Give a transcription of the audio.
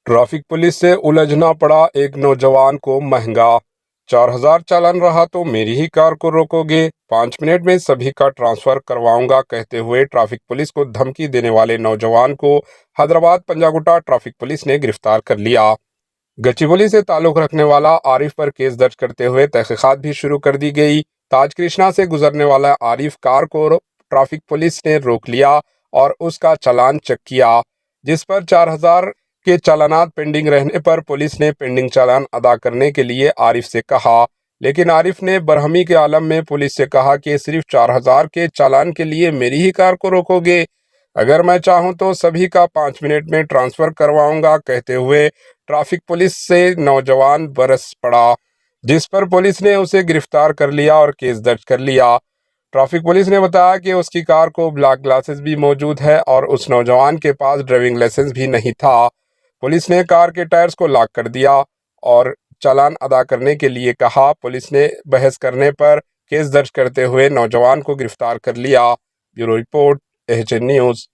Traffic police से उलझना पड़ा एक नौजवान को महंगा। 4,000 चालान रहा तो मेरी ही कार को रोकोगे, 5 मिनट में सभी का ट्रांसफर करवाऊंगा कहते हुए ट्रैफिक पुलिस को धमकी देने वाले नौजवान को हैदराबाद पंजागुट्टा ट्रैफिक पुलिस ने गिरफ्तार कर लिया। गचिबौली से ताल्लुक रखने वाला आरिफ पर केस दर्ज करते हुए तहकीकात भी शुरू कर दी गई। ताज कृष्णा से गुजरने वाला आरिफ कार को ट्रैफिक पुलिस ने रोक लिया और उसका चालान चेक किया, जिस पर 4,000 के चालानात पेंडिंग रहने पर पुलिस ने पेंडिंग चालान अदा करने के लिए आरिफ से कहा, लेकिन आरिफ ने बरहमी के आलम में पुलिस से कहा कि सिर्फ 4,000 के चालान के लिए मेरी ही कार को रोकोगे, अगर मैं चाहूं तो सभी का 5 मिनट में ट्रांसफर करवाऊंगा कहते हुए ट्रैफिक पुलिस से नौजवान बरस पड़ा, जिस पर पुलिस ने उसे गिरफ्तार कर लिया और केस दर्ज कर लिया। ट्रैफिक पुलिस ने बताया कि उसकी कार को ब्लैक ग्लासेस भी मौजूद है और उस नौजवान के पास ड्राइविंग लाइसेंस भी नहीं था। पुलिस ने कार के टायर्स को लॉक कर दिया और चालान अदा करने के लिए कहा। पुलिस ने बहस करने पर केस दर्ज करते हुए नौजवान को गिरफ्तार कर लिया। Bureau report, AHN news.